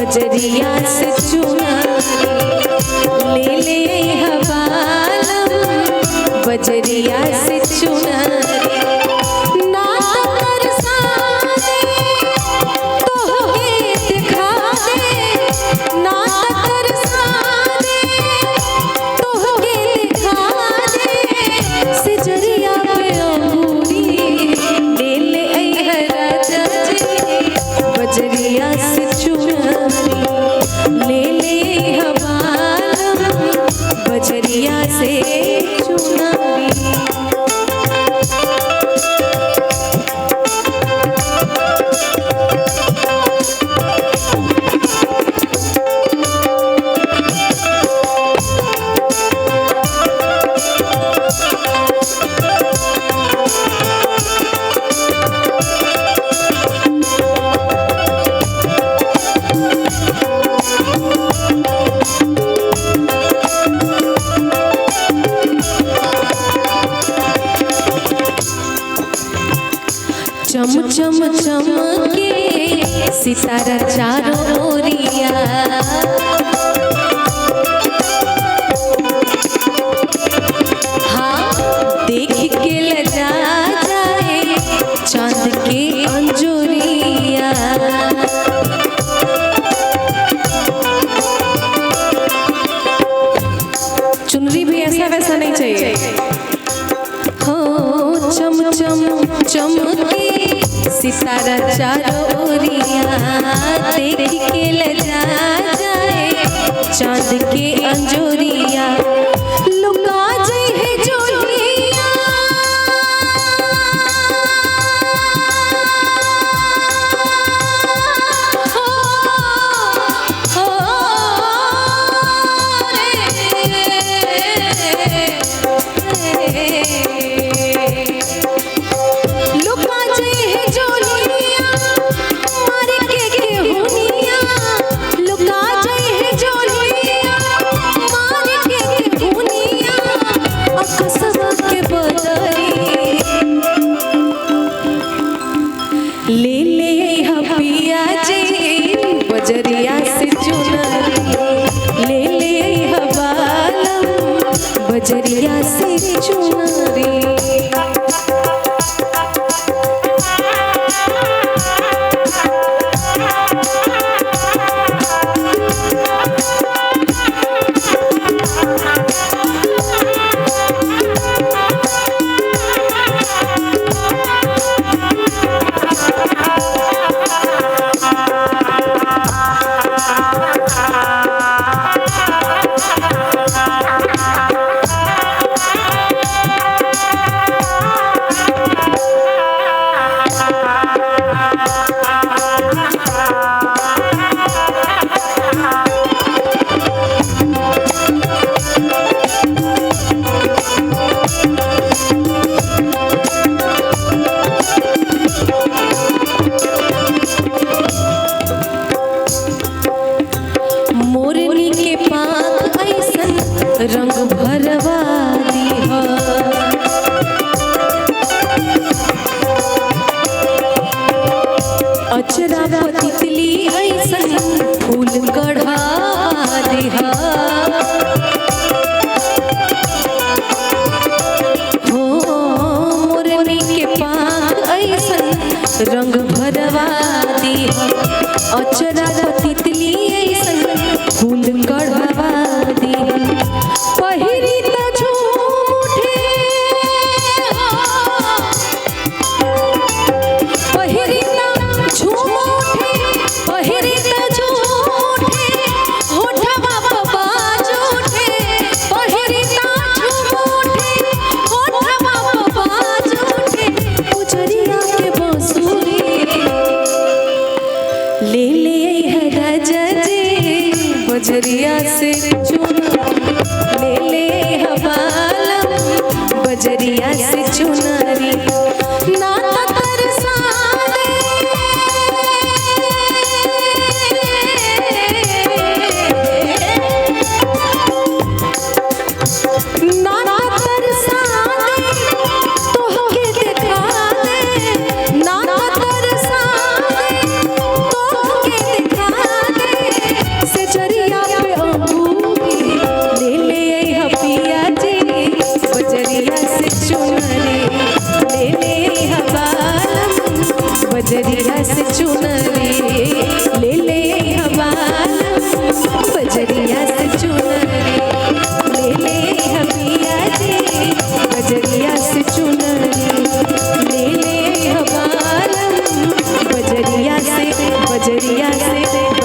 बजरिया से चुनरी ले ले हवालम बजरिया से चुनरी ना तरसा दे तोहके दिखा दे ना तरसा दे तोहके दिखा दे सिजरिया पे अंगूरी ले ले राजा जी बजरिया से चुनरी ले ले हवालम बजरिया से चुनरी। चम चम चमके सितारा चारों ओरिया हाँ देख के लजा जाए चांद के अंजुरिया चुनरी भी ऐसा वैसा नहीं चाहिए हो चम चम चमके सितारा चारों ओरिया देख के लजा जाए चांद के अंजोरिया लुका जाए है जोलिया ले ले हपिया जी बजरिया से चुनरी ले ले हवालम बजरिया से चुनरी। मोरनी के पाँख ऐसन रंग भरवा दीहा अचरा तितली ऐसन फूल गढ़ा दीहा हो मोरनी के पाँख ऐसन रंग भरवा दीहा अचरा तितली ऐसन फूल गढ़वा दीहा पहिरी त झूम उठे पहिरी त झूम उठे पहिरी त झूम उठे होठवा बाज उठे पहिरी त झूम उठे होठवा बाज उठे उजरिया के बांसुरी ले ले है राजा जी बजरिया से चुनरी ले ले हवालम बजरिया से चुनरी ना तरसा दे ना तरसा दे तोहके दिखा दे ना तरसा दे तोहके दिखा दे से